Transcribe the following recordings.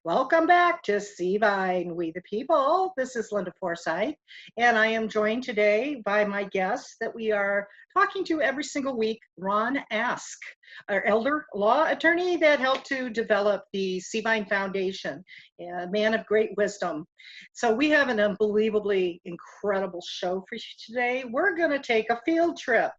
Welcome back to Vine, We the People. This is Linda Forsythe, and I am joined today by my guest that we are talking to every single week, Ron Ask, our elder law attorney that helped to develop the Vine Foundation, a man of great wisdom. So we have an unbelievably incredible show for you today. We're going to take a field trip,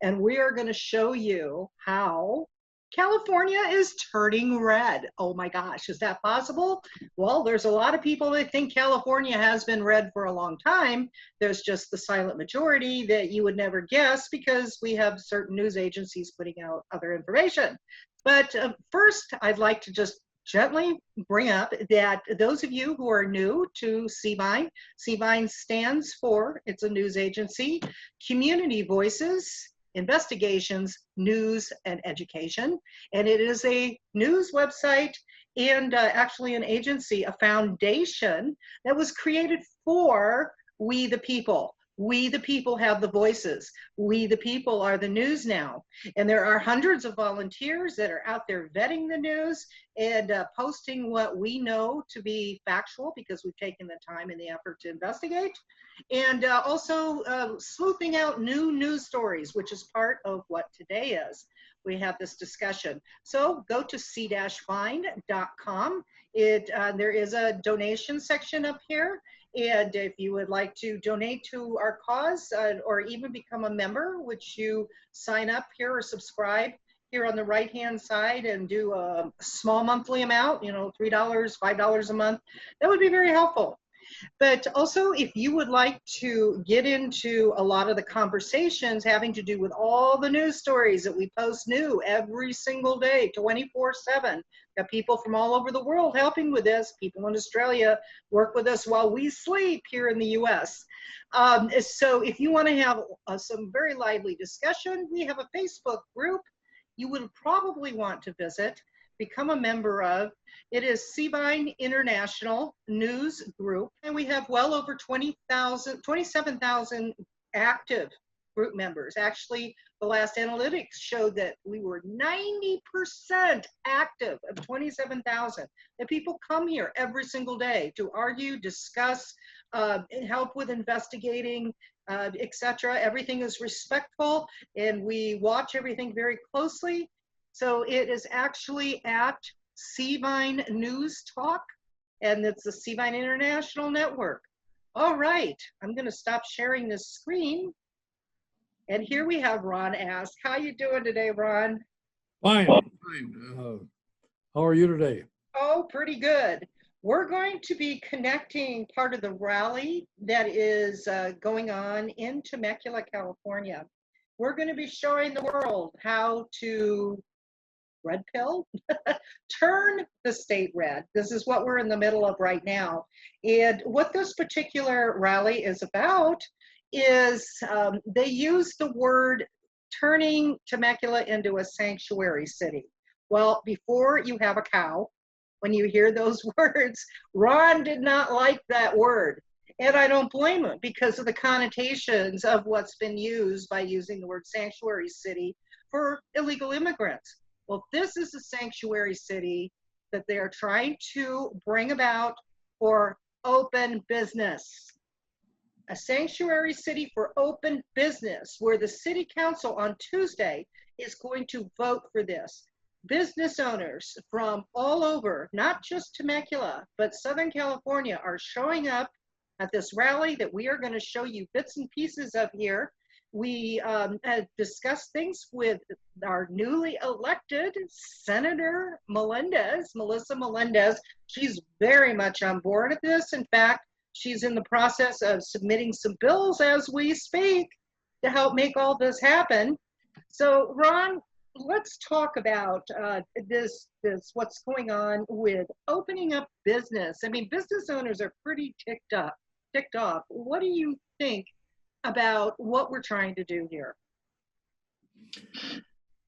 and we are going to show you how California is turning red. Oh my gosh, is that possible? Well, there's a lot of people that think California has been red for a long time. There's just the silent majority that you would never guess because we have certain news agencies putting out other information. But first, I'd like to just gently bring up that those of you who are new to Vine stands for, it's a news agency, Community Voices, Investigations, News, and Education. And it is a news website and actually an agency, a foundation that was created for we the people. We the people have the voices. We the people are the news now. And there are hundreds of volunteers that are out there vetting the news and posting what we know to be factual because we've taken the time and the effort to investigate. And also sleuthing out new news stories, which is part of what today is. We have this discussion. So go to c-vine.com. There is a donation section up here. And if you would like to donate to our cause or even become a member, which you sign up here or subscribe here on the right-hand side and do a small monthly amount, $3, $5 a month, that would be very helpful. But also, if you would like to get into a lot of the conversations having to do with all the news stories that we post new every single day, 24/7, got people from all over the world helping with this. People in Australia work with us while we sleep here in the US. So if you want to have some very lively discussion, we have a Facebook group you would probably want to visit, become a member of. It is Vine International News Group, and we have well over 27,000 active group members. Actually, the last analytics showed that we were 90% active of 27,000. And people come here every single day to argue, discuss, help with investigating, etc. Everything is respectful, and we watch everything very closely. So it is actually at Vine News Talk, and it's the Vine International Network. All right, I'm going to stop sharing this screen. And here we have Ron Ask. How you doing today, Ron? Fine, fine. How are you today? Oh, pretty good. We're going to be connecting part of the rally that is going on in Temecula, California. We're going to be showing the world how to red pill, turn the state red. This is what we're in the middle of right now. And what this particular rally is about is they use the word turning Temecula into a sanctuary city. Well, before you have a cow, when you hear those words, Ron did not like that word. And I don't blame him because of the connotations of what's been used by using the word sanctuary city for illegal immigrants. Well, this is a sanctuary city that they are trying to bring about for open business. A sanctuary city for open business, where the city council on Tuesday is going to vote for this. Business owners from all over, not just Temecula, but Southern California, are showing up at this rally that we are going to show you bits and pieces of here. We discussed things with our newly elected Senator Melissa Melendez. She's very much on board with this. In fact, she's in the process of submitting some bills as we speak to help make all this happen. So, Ron, let's talk about this what's going on with opening up business. I mean, business owners are pretty ticked off. What do you think about what we're trying to do here?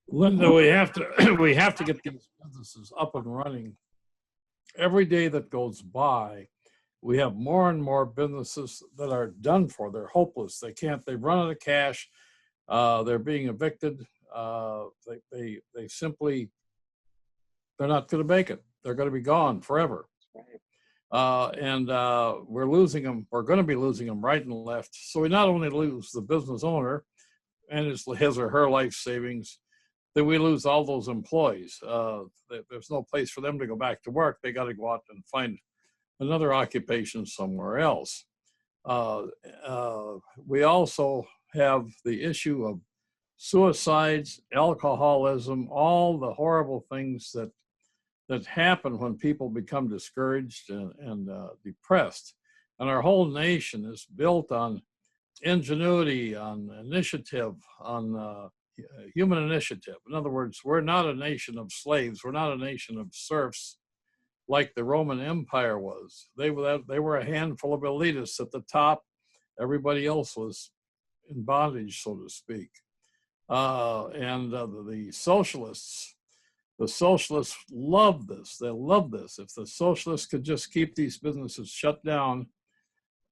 Linda, we have to get these businesses up and running. Every day that goes by, we have more and more businesses that are done for. They're hopeless. They run out of cash. They're being evicted. They simply, they're not going to make it. They're going to be gone forever. And we're losing them. We're going to be losing them right and left. So we not only lose the business owner and his or her life savings, then we lose all those employees. There's no place for them to go back to work. They got to go out and find another occupation somewhere else. We also have the issue of suicides, alcoholism, all the horrible things that happen when people become discouraged and depressed. And our whole nation is built on ingenuity, on initiative, on human initiative. In other words, we're not a nation of slaves. We're not a nation of serfs like the Roman Empire was. They were a handful of elitists at the top. Everybody else was in bondage, so to speak. The socialists love this. They love this. If the socialists could just keep these businesses shut down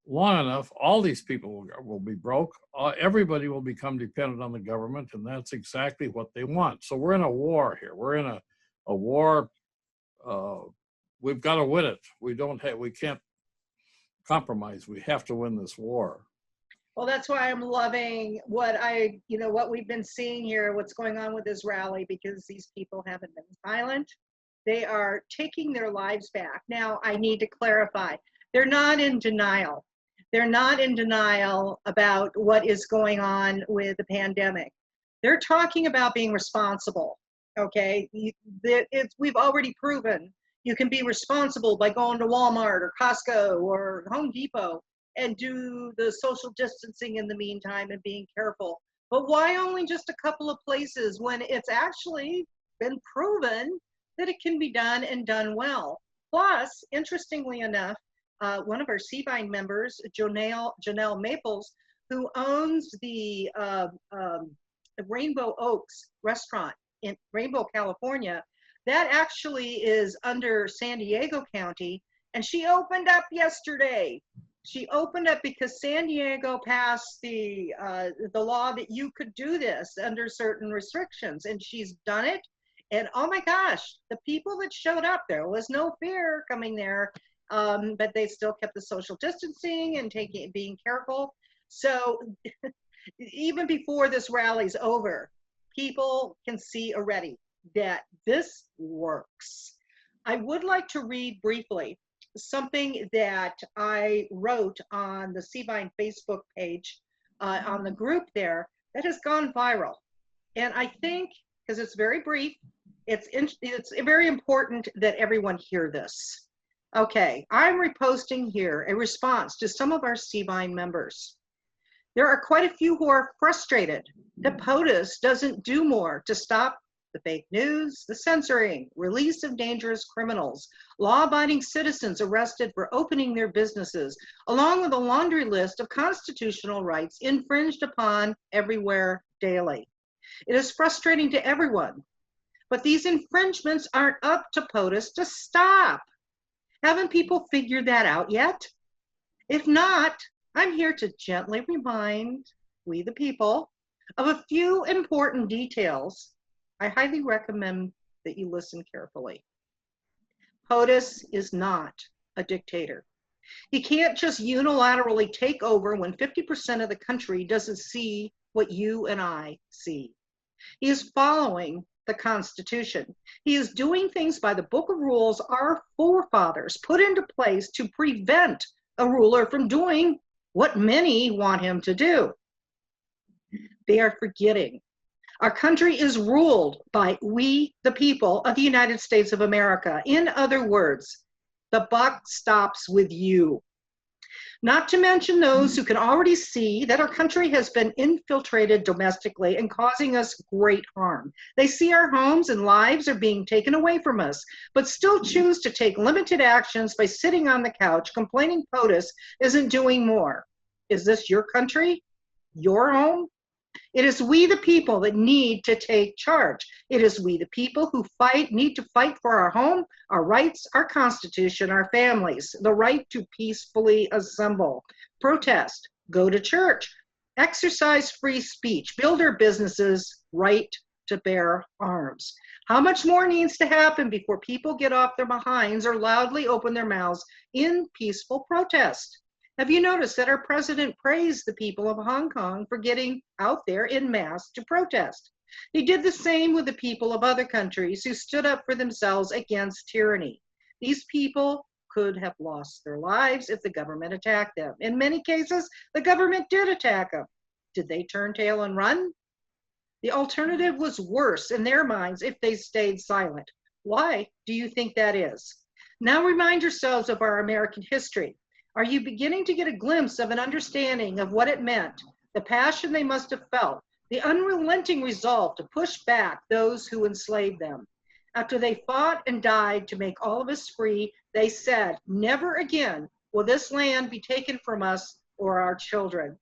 long enough, all these people will be broke. Everybody will become dependent on the government, and that's exactly what they want. So we're in a war here. We're in a war. We've got to win it. We can't compromise. We have to win this war. Well, that's why I'm loving what we've been seeing here, what's going on with this rally, because these people haven't been silent. They are taking their lives back. Now, I need to clarify, they're not in denial. They're not in denial about what is going on with the pandemic. They're talking about being responsible, okay? We've already proven you can be responsible by going to Walmart or Costco or Home Depot and do the social distancing in the meantime and being careful. But why only just a couple of places when it's actually been proven that it can be done and done well? Plus, interestingly enough, one of our Seavine members, Janelle Maples, who owns the Rainbow Oaks restaurant in Rainbow, California, that actually is under San Diego County, and she opened up yesterday. She opened up because San Diego passed the law that you could do this under certain restrictions, and she's done it. And oh my gosh, the people that showed up, there was no fear coming there, but they still kept the social distancing and being careful. So even before this rally's over, people can see already that this works. I would like to read briefly something that I wrote on the Seavine Facebook page, on the group there, that has gone viral. And I think, because it's very brief, it's very important that everyone hear this. Okay, I'm reposting here a response to some of our Seavine members. There are quite a few who are frustrated that POTUS doesn't do more to stop the fake news, the censoring, release of dangerous criminals, law-abiding citizens arrested for opening their businesses, along with a laundry list of constitutional rights infringed upon everywhere daily. It is frustrating to everyone, but these infringements aren't up to POTUS to stop. Haven't people figured that out yet? If not, I'm here to gently remind we the people of a few important details. I highly recommend that you listen carefully. POTUS is not a dictator. He can't just unilaterally take over when 50% of the country doesn't see what you and I see. He is following the Constitution. He is doing things by the book of rules our forefathers put into place to prevent a ruler from doing what many want him to do. They are forgetting our country is ruled by we, the people of the United States of America. In other words, the buck stops with you. Not to mention those who can already see that our country has been infiltrated domestically and causing us great harm. They see our homes and lives are being taken away from us, but still choose to take limited actions by sitting on the couch complaining POTUS isn't doing more. Is this your country? Your home? It is we the people that need to take charge. It is we the people who need to fight for our home, our rights, our Constitution, our families, the right to peacefully assemble, protest, go to church, exercise free speech, build our businesses, right to bear arms. How much more needs to happen before people get off their behinds or loudly open their mouths in peaceful protest? Have you noticed that our president praised the people of Hong Kong for getting out there in mass to protest? He did the same with the people of other countries who stood up for themselves against tyranny. These people could have lost their lives if the government attacked them. In many cases, the government did attack them. Did they turn tail and run? The alternative was worse in their minds if they stayed silent. Why do you think that is? Now remind yourselves of our American history. Are you beginning to get a glimpse of an understanding of what it meant, the passion they must have felt, the unrelenting resolve to push back those who enslaved them? After they fought and died to make all of us free, they said, "Never again will this land be taken from us or our children."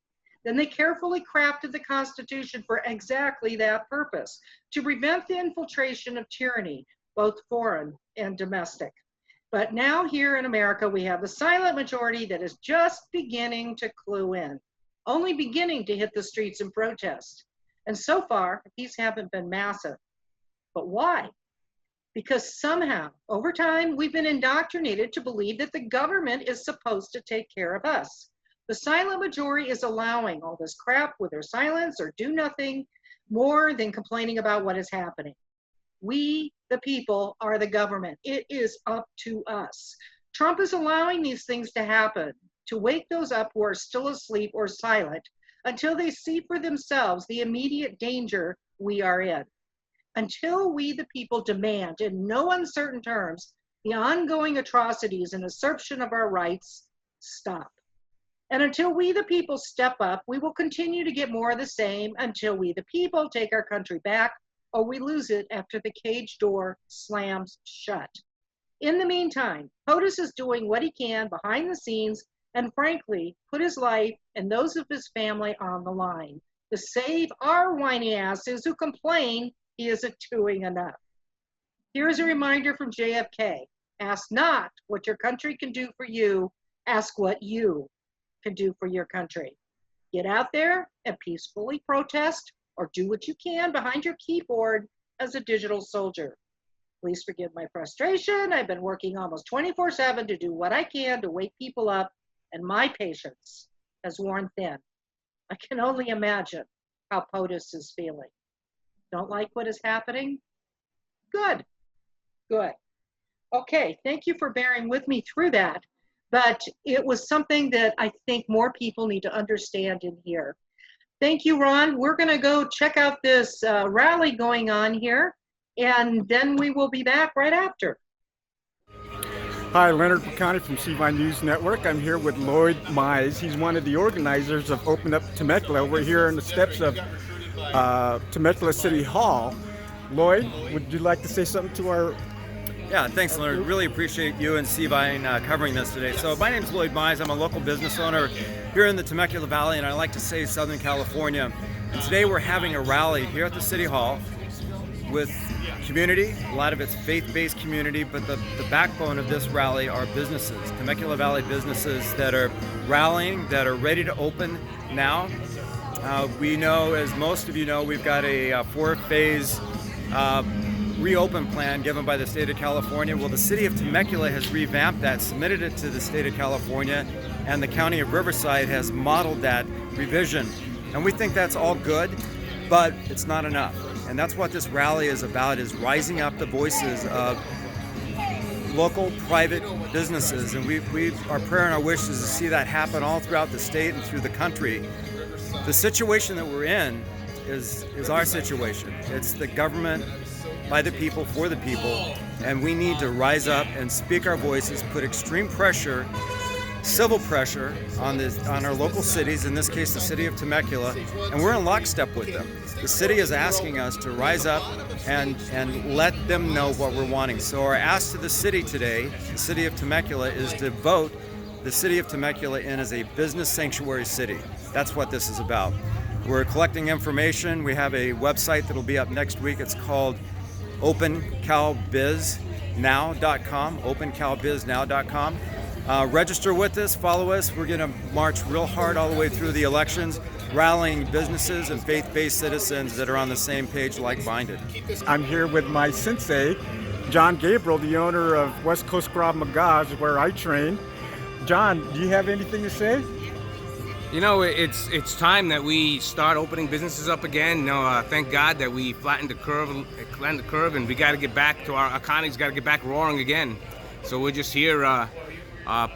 Then they carefully crafted the Constitution for exactly that purpose, to prevent the infiltration of tyranny, both foreign and domestic. But now here in America, we have the silent majority that is just beginning to clue in, only beginning to hit the streets in protest. And so far, these haven't been massive. But why? Because somehow, over time, we've been indoctrinated to believe that the government is supposed to take care of us. The silent majority is allowing all this crap with their silence or do nothing more than complaining about what is happening. We, the people, are the government. It is up to us. Trump is allowing these things to happen, to wake those up who are still asleep or silent until they see for themselves the immediate danger we are in. Until we, the people, demand in no uncertain terms the ongoing atrocities and usurpation of our rights stop. And until we, the people, step up, we will continue to get more of the same until we, the people, take our country back or we lose it after the cage door slams shut. In the meantime, POTUS is doing what he can behind the scenes and frankly put his life and those of his family on the line to save our whiny asses who complain he isn't doing enough. Here's a reminder from JFK. Ask not what your country can do for you, ask what you can do for your country. Get out there and peacefully protest or do what you can behind your keyboard as a digital soldier. Please forgive my frustration. I've been working almost 24/7 to do what I can to wake people up, and my patience has worn thin. I can only imagine how POTUS is feeling. Don't like what is happening? Good, good. Okay, thank you for bearing with me through that, but it was something that I think more people need to understand in here. Thank you, Ron. We're gonna go check out this rally going on here, and then we will be back right after. Hi, Leonard Picani from CVI News Network. I'm here with Lloyd Mize. He's one of the organizers of Open Up Temecula. We're here on the steps of Temecula City Hall. Lloyd, would you like to say something to our... Yeah, thanks, Leonard. Really appreciate you and CVI covering this today. So my name's Lloyd Mize. I'm a local business owner here in the Temecula Valley, and I like to say Southern California. And today we're having a rally here at the City Hall with community, a lot of it's faith-based community, but the backbone of this rally are businesses, Temecula Valley businesses that are rallying, that are ready to open now. We know, as most of you know, we've got a 4-phase reopen plan given by the state of California. Well, the city of Temecula has revamped that, submitted it to the state of California, and the county of Riverside has modeled that revision. And we think that's all good, but it's not enough. And that's what this rally is about, is rising up the voices of local private businesses. And our prayer and our wish is to see that happen all throughout the state and through the country. The situation that we're in is our situation. It's the government by the people, for the people, and we need to rise up and speak our voices, put extreme pressure, civil pressure on our local cities, in this case the city of Temecula, and we're in lockstep with them. The city is asking us to rise up and let them know what we're wanting. So our ask to the city today, the city of Temecula, is to vote the city of Temecula in as a business sanctuary city. That's what this is about. We're collecting information. We have a website that'll be up next week. It's called opencalbiznow.com, opencalbiznow.com. Register with us, follow us. We're going to march real hard all the way through the elections. rallying businesses and faith-based citizens that are on the same page, like-minded. I'm here with my sensei, John Gabriel, the owner of West Coast Krav Maga, where I train. John, do you have anything to say? You know, it's time that we start opening businesses up again. You know, thank God that we flattened the curve, and we got to get back to our economy's got to get back roaring again. So we're just here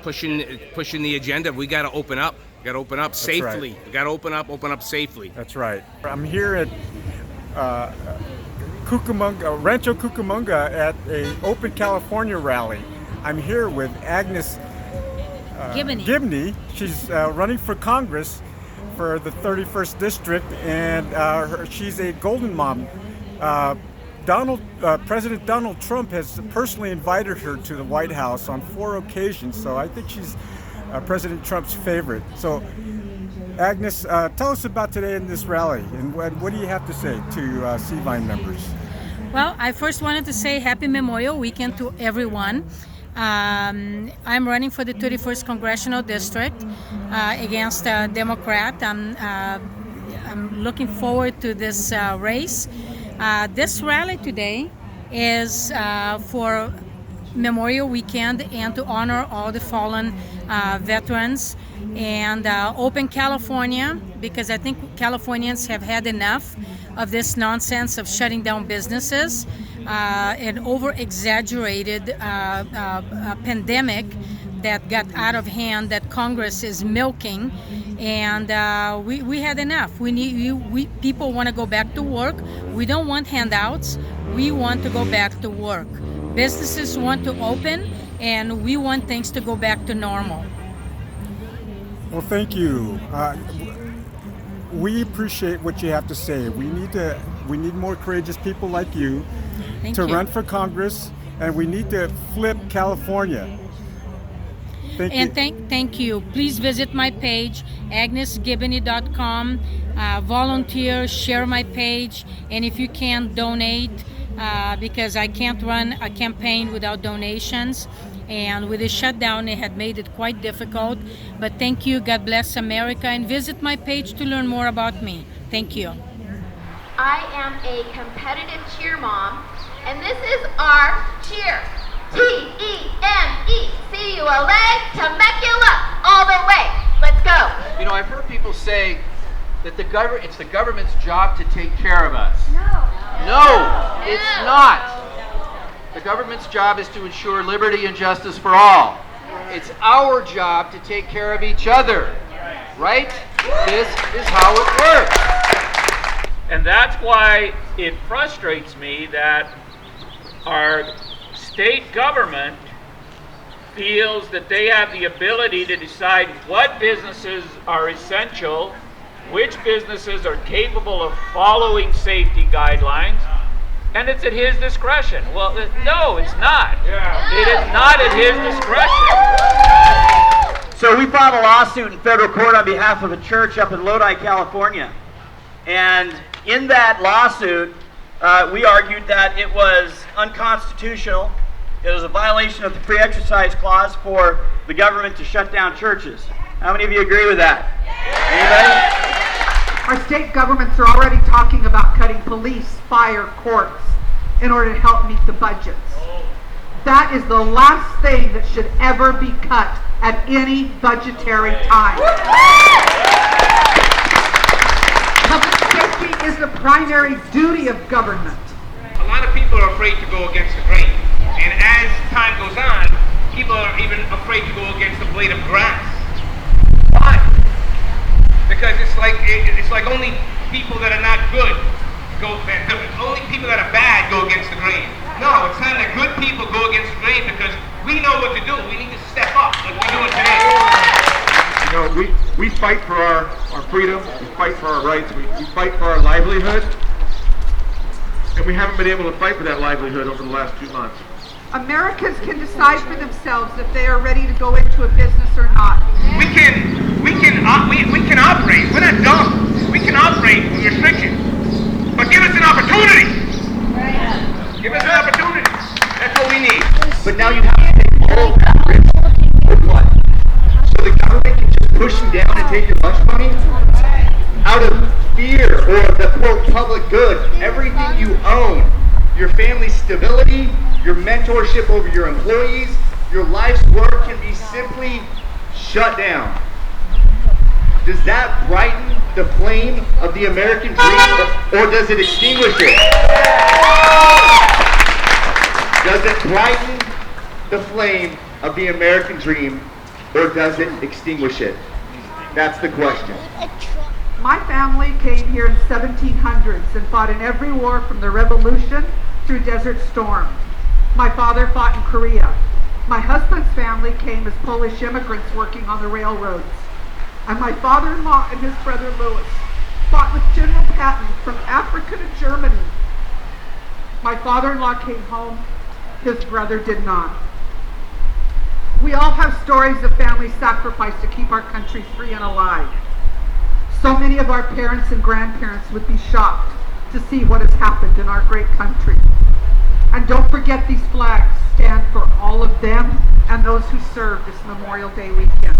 pushing the agenda. We got to open up. We got to open up safely. Right. We got to open up safely. That's right. I'm here at Rancho Cucamonga at a Open California rally. I'm here with Agnes Gibney. She's running for Congress for the 31st District, and she's a golden mom. President Donald Trump has personally invited her to the White House on 4 occasions, so I think she's President Trump's favorite. So, Agnes, tell us about today in this rally, and what do you have to say to CVine members? Well, I first wanted to say Happy Memorial Weekend to everyone. I'm running for the 31st Congressional District against a Democrat. I'm looking forward to this race. This rally today is for Memorial Weekend and to honor all the fallen veterans, and Open California, because I think Californians have had enough of this nonsense of shutting down businesses, an over-exaggerated pandemic that got out of hand that Congress is milking, and we had enough. People want to go back to work. We don't want handouts. We want to go back to work. Businesses want to open, and we want things to go back to normal. Well, thank you. We appreciate what you have to say. We need more courageous people like you to run for Congress, and we need to flip California. Thank you. Please visit my page, agnesgibney.com. Volunteer, share my page, and if you can, donate, because I can't run a campaign without donations. And with the shutdown, it had made it quite difficult. But thank you. God bless America. And visit my page to learn more about me. Thank you. I am a competitive cheer mom, and this is our cheer. Temecula, Temecula, all the way. Let's go. You know, I've heard people say that it's the government's job to take care of us. No, it's not. The government's job is to ensure liberty and justice for all. It's our job to take care of each other, right? This is how it works. And that's why it frustrates me that our state government feels that they have the ability to decide what businesses are essential, which businesses are capable of following safety guidelines, and it's at his discretion. Well, no, it's not. It is not at his discretion. So we filed a lawsuit in federal court on behalf of a church up in Lodi, California. And in that lawsuit, we argued that it was unconstitutional. It was a violation of the free exercise clause for the government to shut down churches. How many of you agree with that? Anybody? Our state governments are already talking about cutting police, fire, courts in order to help meet the budgets. That is the last thing that should ever be cut at any budgetary time. Public safety is the primary duty of government. A lot of people are afraid to go against the grain. And as time goes on, people are even afraid to go against the blade of grass. Why? Because it's like only people that are not good only people that are bad go against the grain. No, it's time that good people go against the grain because we know what to do. We need to step up like we're doing today. You know, we fight for our freedom, we fight for our rights, we fight for our livelihood, and we haven't been able to fight for that livelihood over the last 2 months. Americans can decide for themselves if they are ready to go into a business or not. We can operate. We're not dumb. We can operate with restrictions. But give us an opportunity. Give us an opportunity. That's what we need. But now you have to take all that risk. For what? So the government can just push you down and take your lunch money? out of fear or the quote public good, everything you own, your family's stability, your mentorship over your employees, your life's work can be simply shut down. Does that brighten the flame of the American dream, or does it extinguish it? Does it brighten the flame of the American dream, or does it extinguish it? That's the question. My family came here in 1700s and fought in every war from the Revolution through Desert Storm. My father fought in Korea. My husband's family came as Polish immigrants working on the railroads. And my father-in-law and his brother Louis fought with General Patton from Africa to Germany. My father-in-law came home, his brother did not. We all have stories of family sacrifice to keep our country free and alive. So many of our parents and grandparents would be shocked to see what has happened in our great country. And don't forget, these flags stand for all of them and those who served this Memorial Day weekend.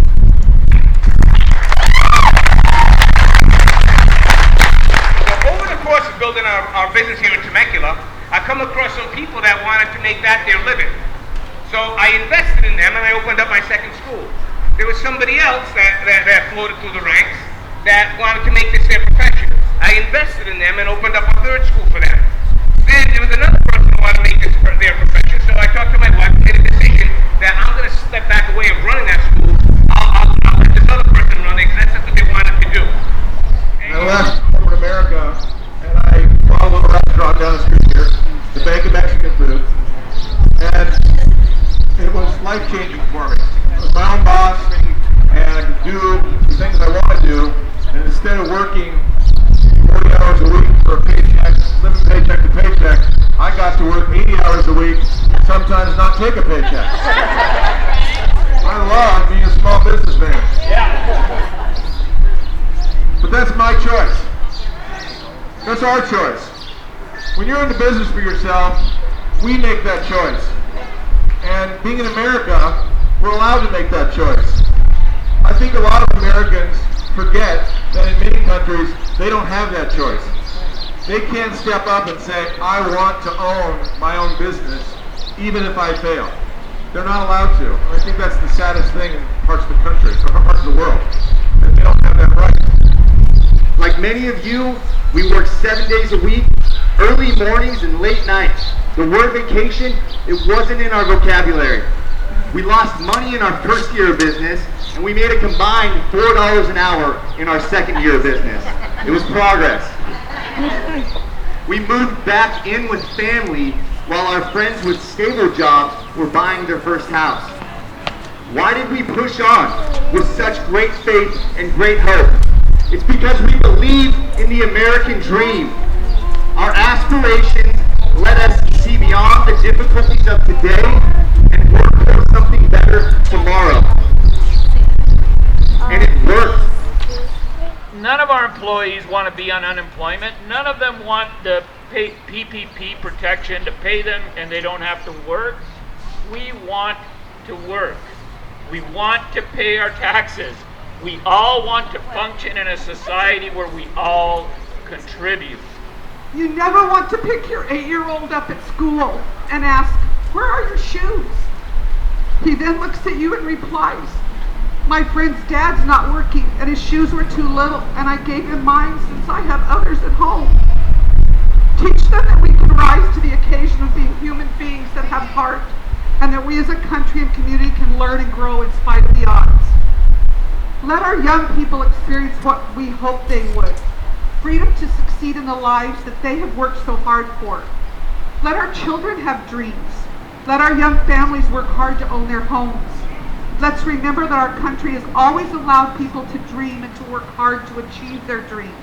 Over the course of building our business here in Temecula, I come across some people that wanted to make that their living. So I invested in them and I opened up my second school. There was somebody else that floated through the ranks that wanted to make this their profession. I invested in them and opened up a third school for them. Then there was another person who wanted to make this their profession, so I talked to my wife and made a decision that I'm going to step back away of running that school. I'll let this other person run it because that's what they wanted to do. I left corporate America and I bought a little restaurant down the street here, the Bank of Mexican Food, and it was life-changing for me. I was my own boss and I could do the things I want to do, and instead of working 40 hours a week for a paycheck, living paycheck to paycheck, I got to work 80 hours a week, sometimes not take a paycheck. I love being a small businessman. But that's my choice. That's our choice. When you're in the business for yourself, we make that choice. And being in America, we're allowed to make that choice. I think a lot of Americans forget that in many countries, they don't have that choice. They can't step up and say, I want to own my own business, even if I fail. They're not allowed to. I think that's the saddest thing in parts of the country, or parts of the world, that they don't have that right. Like many of you, we work 7 days a week, early mornings and late nights. The word vacation, it wasn't in our vocabulary. We lost money in our first year of business, and we made a combined $4 an hour in our second year of business. It was progress. We moved back in with family while our friends with stable jobs were buying their first house. Why did we push on with such great faith and great hope? It's because we believe in the American dream. Our aspirations let us see beyond the difficulties of today and work towards something better tomorrow. And it worked. None of our employees want to be on unemployment. None of them want the PPP protection to pay them and they don't have to work. We want to work. We want to pay our taxes. We all want to function in a society where we all contribute. You never want to pick your 8-year-old up at school and ask, where are your shoes? He then looks at you and replies, my friend's dad's not working and his shoes were too little and I gave him mine since I have others at home. Teach them that we can rise to the occasion of being human beings that have heart and that we as a country and community can learn and grow in spite of the odds. Let our young people experience what we hope they would. Freedom to succeed in the lives that they have worked so hard for. Let our children have dreams. Let our young families work hard to own their homes. Let's remember that our country has always allowed people to dream and to work hard to achieve their dreams.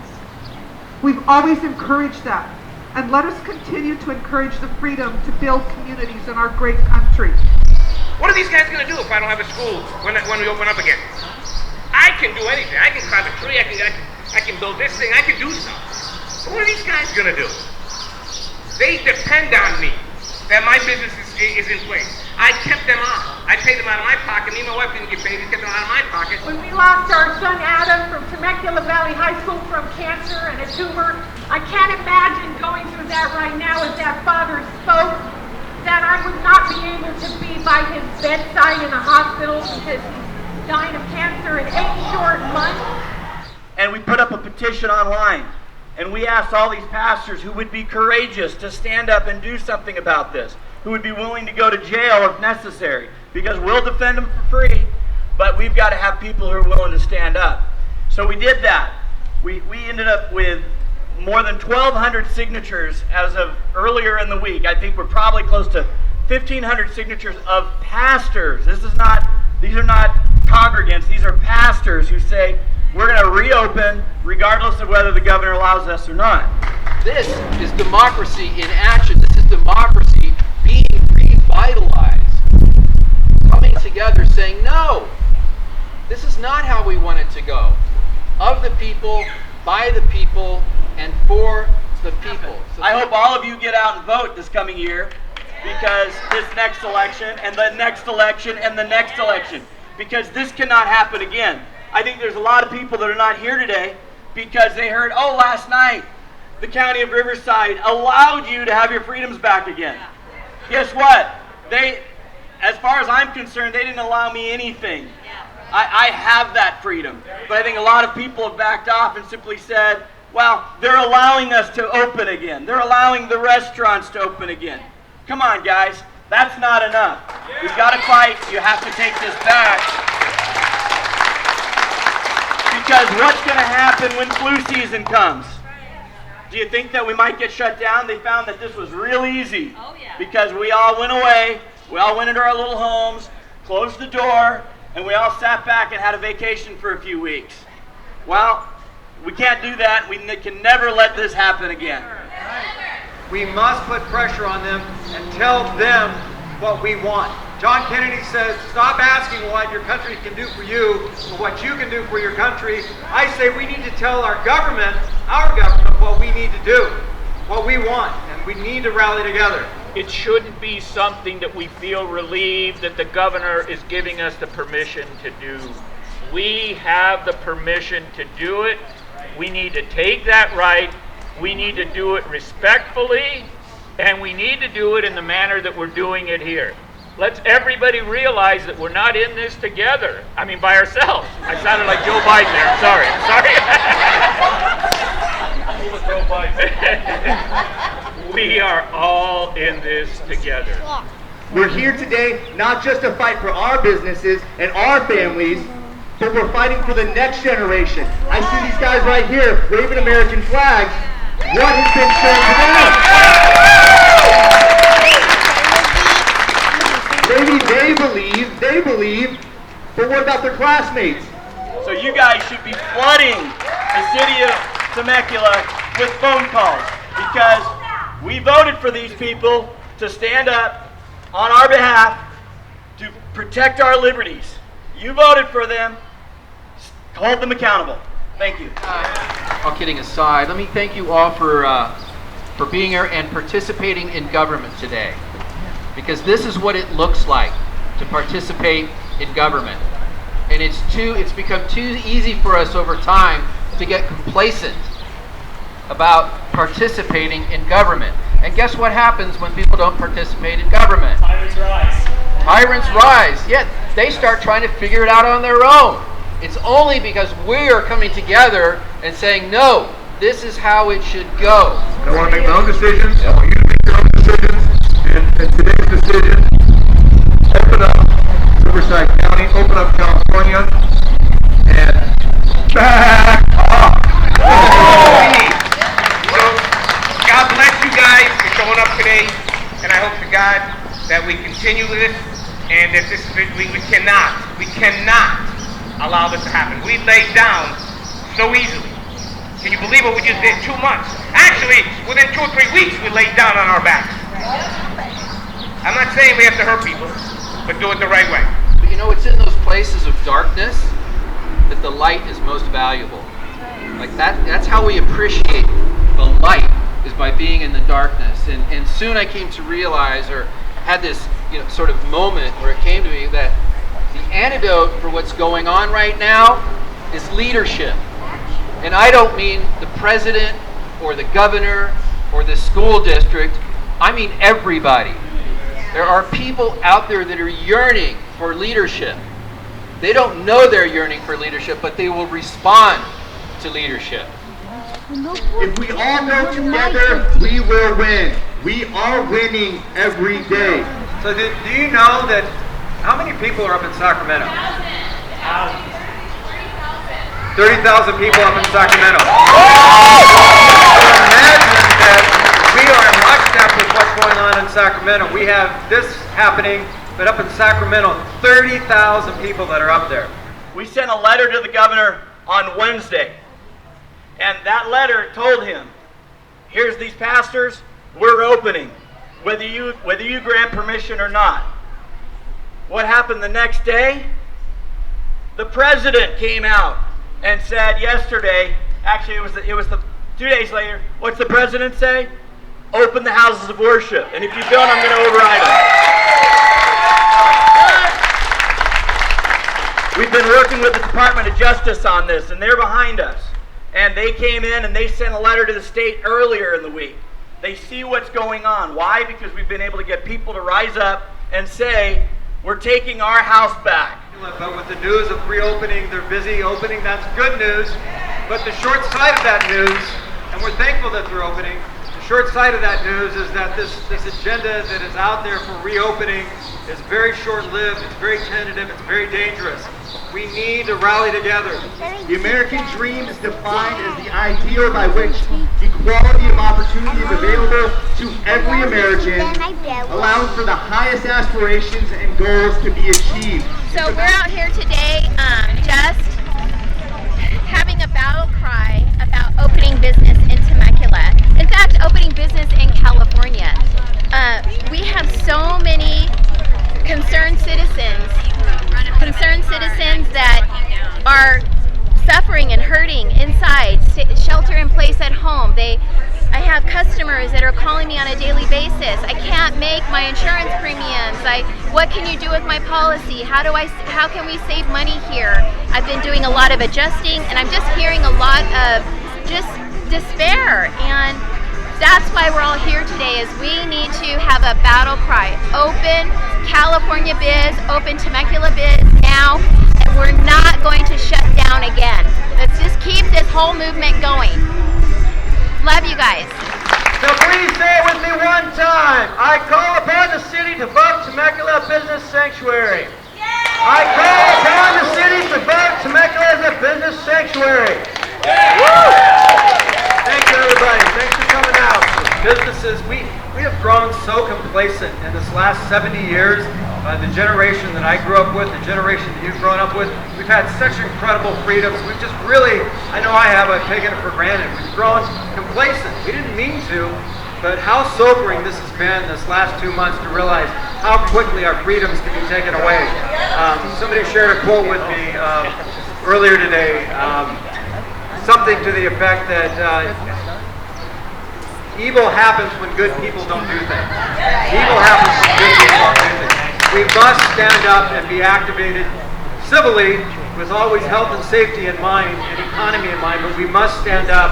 We've always encouraged that, and let us continue to encourage the freedom to build communities in our great country. What are these guys going to do if I don't have a school when we open up again? I can do anything. I can climb a tree. I can build this thing. I can do something. But what are these guys going to do? They depend on me, that my business is in place. I kept them on. I paid them out of my pocket. my wife didn't get paid. He's getting it out of my pocket. When we lost our son Adam from Temecula Valley High School from cancer and a tumor, I can't imagine going through that right now as that father spoke, that I would not be able to be by his bedside in a hospital because he's dying of cancer in 8 short months. And we put up a petition online. And we asked all these pastors who would be courageous to stand up and do something about this, who would be willing to go to jail if necessary, because we'll defend them for free, but we've got to have people who are willing to stand up. So we did that. We ended up with more than 1,200 signatures as of earlier in the week. I think we're probably close to 1,500 signatures of pastors. These are not congregants, these are pastors who say, we're going to reopen regardless of whether the governor allows us or not. This is democracy in action. This is democracy being revitalized. Coming together saying, no, this is not how we want it to go. Of the people, by the people, and for the people. So I hope all of you get out and vote this coming year, because this next election and the next election and the next election, because this cannot happen again. I think there's a lot of people that are not here today because they heard, oh, last night the county of Riverside allowed you to have your freedoms back again. Guess what? As far as I'm concerned, they didn't allow me anything. I have that freedom. But I think a lot of people have backed off and simply said, well, they're allowing us to open again. They're allowing the restaurants to open again. Come on, guys. That's not enough. We've got to fight. You have to take this back. Because what's going to happen when flu season comes? Do you think that we might get shut down? They found that this was real easy. Oh, yeah. Because we all went away, we all went into our little homes, closed the door, and we all sat back and had a vacation for a few weeks. Well, we can't do that. We can never let this happen again. We must put pressure on them and tell them what we want. John Kennedy says, stop asking what your country can do for you, but what you can do for your country. I say we need to tell our government, what we need to do, what we want, and we need to rally together. It shouldn't be something that we feel relieved that the governor is giving us the permission to do. We have the permission to do it. We need to take that right. We need to do it respectfully, and we need to do it in the manner that we're doing it here. Let's everybody realize that we're not in this together. I mean, by ourselves. I sounded like Joe Biden there. I'm sorry. We are all in this together. We're here today not just to fight for our businesses and our families, but we're fighting for the next generation. I see these guys right here waving American flags. What has been shown to them? Maybe they believe, but what about their classmates? So you guys should be flooding the city of Temecula with phone calls, because we voted for these people to stand up on our behalf to protect our liberties. You voted for them. Hold them accountable. Thank you. All kidding aside, let me thank you all for being here and participating in government today. Because this is what it looks like to participate in government. And it's become too easy for us over time to get complacent about participating in government. And guess what happens when people don't participate in government? Tyrants rise. Tyrants rise. Yet they start trying to figure it out on their own. It's only because we are coming together and saying, no, this is how it should go. I want to make my own decisions. I want you to make your own decisions. And today's decision, open up Riverside County, open up California, and back off. So, God bless you guys for showing up today, and I hope to God that we continue with this, and that we cannot allow this to happen. We laid down so easily. Can you believe what we just did in 2 months? Actually, within 2 or 3 weeks, we laid down on our backs. I'm not saying we have to hurt people, but do it the right way. But you know, it's in those places of darkness that the light is most valuable. Like that's how we appreciate the light, is by being in the darkness. And soon I came to realize, or had this sort of moment where it came to me, that the antidote for what's going on right now is leadership. And I don't mean the president or the governor or the school district. I mean everybody. There are people out there that are yearning for leadership. They don't know they're yearning for leadership, but they will respond to leadership. If we all go together, we will win. We are winning every day. So do you know that, how many people are up in Sacramento? 30,000 people up in Sacramento. So imagine that we are in lockstep with what's going on in Sacramento. We have this happening, but up in Sacramento, 30,000 people that are up there. We sent a letter to the governor on Wednesday, and that letter told him, here's these pastors, we're opening, whether you grant permission or not. What happened the next day? The president came out and said yesterday, actually it was the 2 days later, what's the president say? Open the houses of worship, and if you don't, I'm going to override them. We've been working with the Department of Justice on this, and they're behind us. And they came in and they sent a letter to the state earlier in the week. They see what's going on. Why? Because we've been able to get people to rise up and say, we're taking our house back. But with the news of reopening, they're busy opening, that's good news. But the short side of that news, and we're thankful that they're opening, the short side of that news is that this agenda that is out there for reopening is very short-lived, it's very tentative, it's very dangerous. We need to rally together. The American dream is defined as the ideal by which equality of opportunity is available to every American, allowing for the highest aspirations and goals to be achieved. So we're out here today just having a battle cry about opening business in Temecula. In fact, opening business in California. We have so many concerned citizens that are suffering and hurting inside, shelter in place at home. I have customers that are calling me on a daily basis. I can't make my insurance premiums. What can you do with my policy? How can we save money here? I've been doing a lot of adjusting, and I'm just hearing a lot of just despair. And that's why we're all here today, is we need to have a battle cry. Open California biz, open Temecula biz now, and we're not going to shut down again. Let's just keep this whole movement going. Love you guys. So please say it with me one time. I call upon the city to vote Temecula a business sanctuary. I call upon the city to vote Temecula as a business sanctuary. Thank you, everybody. Thanks for coming out. Businesses, we have grown so complacent in this last 70 years. The generation that I grew up with, the generation that you've grown up with, we've had such incredible freedoms. We've just really, I know I have, I've taken it for granted. We've grown complacent. We didn't mean to, but how sobering this has been this last 2 months to realize how quickly our freedoms can be taken away. Somebody shared a quote with me earlier today, something to the effect that evil happens when good people don't do things. Evil happens when good people don't do things. We must stand up and be activated civilly with always health and safety in mind and economy in mind, but we must stand up,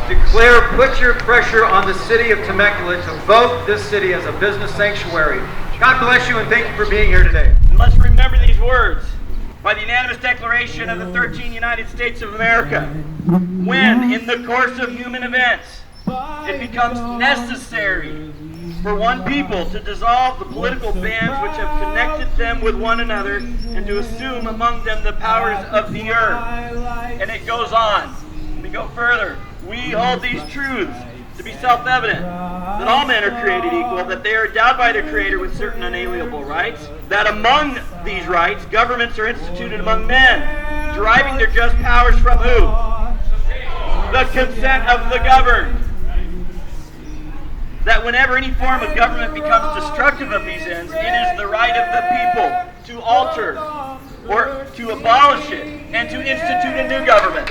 declare, put your pressure on the city of Temecula to vote this city as a business sanctuary. God bless you and thank you for being here today. And let's remember these words. By the unanimous declaration of the 13 United States of America, when, in the course of human events, it becomes necessary for one people to dissolve the political bands which have connected them with one another and to assume among them the powers of the earth. And it goes on. We go further. We hold these truths to be self-evident, that all men are created equal, that they are endowed by their Creator with certain unalienable rights, that among these rights, governments are instituted among men, deriving their just powers from who? The consent of the governed. That whenever any form of government becomes destructive of these ends, it is the right of the people to alter or to abolish it and to institute a new government.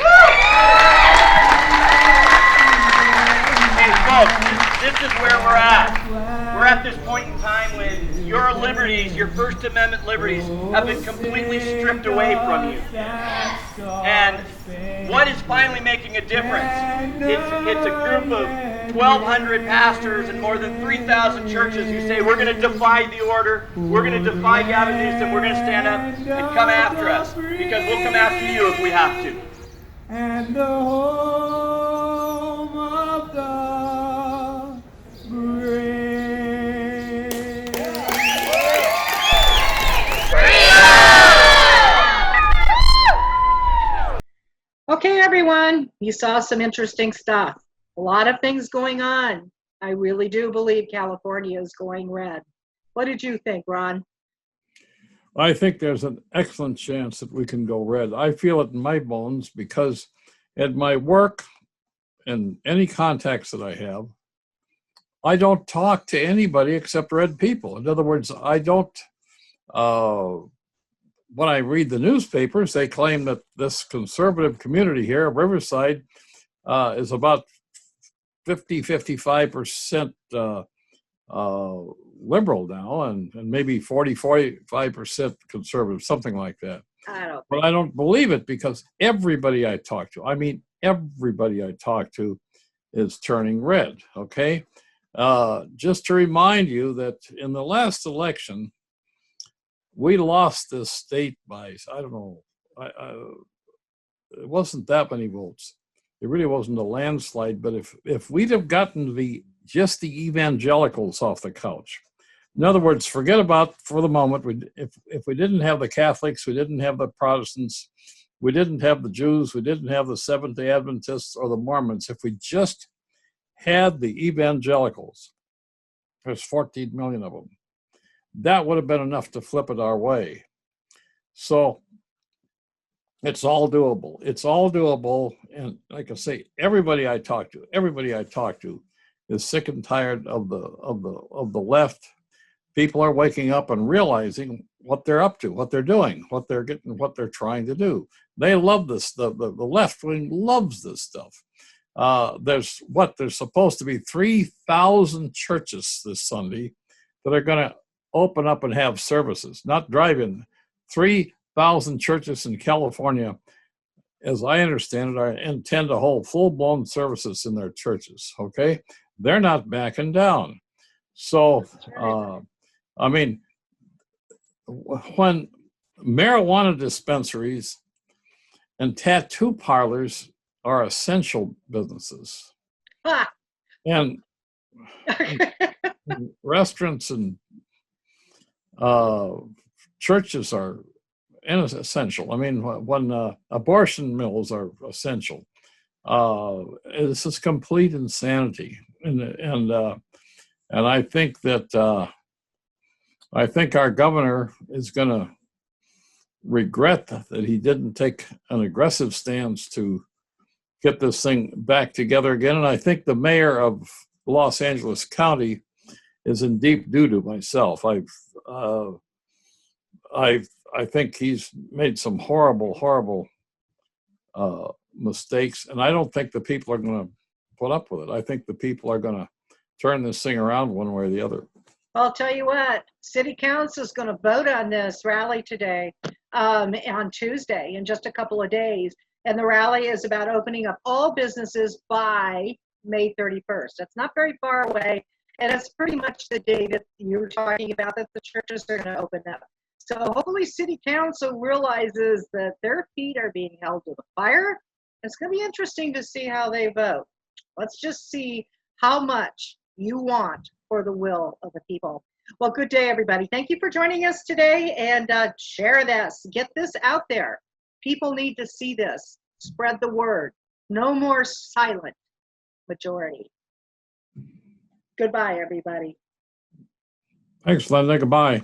Hey folks, this is where we're at. We're at this point in time when your liberties, your First Amendment liberties, have been completely stripped away from you. And what is finally making a difference? It's a group of 1,200 pastors and more than 3,000 churches who say, we're going to defy the order, we're going to defy Gavin Newsom, we're going to stand up and come after us, because we'll come after you if we have to. And the home of the great. Okay, everyone, you saw some interesting stuff. A lot of things going on. I really do believe California is going red. What did you think, Ron? I think there's an excellent chance that we can go red. I feel it in my bones because at my work and any contacts that I have, I don't talk to anybody except red people. In other words, I don't, when I read the newspapers, they claim that this conservative community here, Riverside, is about 55% liberal now, and maybe 45% conservative, something like that. But I don't believe it because everybody I talk to, I mean everybody I talk to, is turning red, okay? Just to remind you that in the last election, we lost this state by, I don't know, it wasn't that many votes. It really wasn't a landslide, but if we'd have gotten just the evangelicals off the couch, in other words, forget about, for the moment, if we didn't have the Catholics, we didn't have the Protestants, we didn't have the Jews, we didn't have the Seventh-day Adventists or the Mormons, if we just had the evangelicals, there's 14 million of them, that would have been enough to flip it our way. So it's all doable. It's all doable. And like I say, everybody I talk to is sick and tired of the left. People are waking up and realizing what they're up to, what they're doing, what they're getting, what they're trying to do. They love this. The left wing loves this stuff. There's supposed to be 3,000 churches this Sunday that are going to open up and have services, not drive-in. 3,000 churches in California, as I understand it, intend to hold full-blown services in their churches, okay? They're not backing down. So, I mean, when marijuana dispensaries and tattoo parlors are essential businesses, and restaurants and churches are essential. I mean, when abortion mills are essential, this is complete insanity. And I think that I think our governor is going to regret that he didn't take an aggressive stance to get this thing back together again. And I think the mayor of Los Angeles County is in deep doo-doo myself. I think he's made some horrible mistakes, and I don't think the people are going to put up with it. I think the people are going to turn this thing around one way or the other. I'll tell you what, City Council is going to vote on this rally today, on Tuesday, in just a couple of days. And the rally is about opening up all businesses by May 31st. That's not very far away. And it's pretty much the day that you were talking about that the churches are going to open up. So hopefully City Council realizes that their feet are being held to the fire. It's going to be interesting to see how they vote. Let's just see how much you want for the will of the people. Well, good day, everybody. Thank you for joining us today, and share this. Get this out there. People need to see this. Spread the word. No more silent majority. Goodbye, everybody. Thanks, Linda. Goodbye.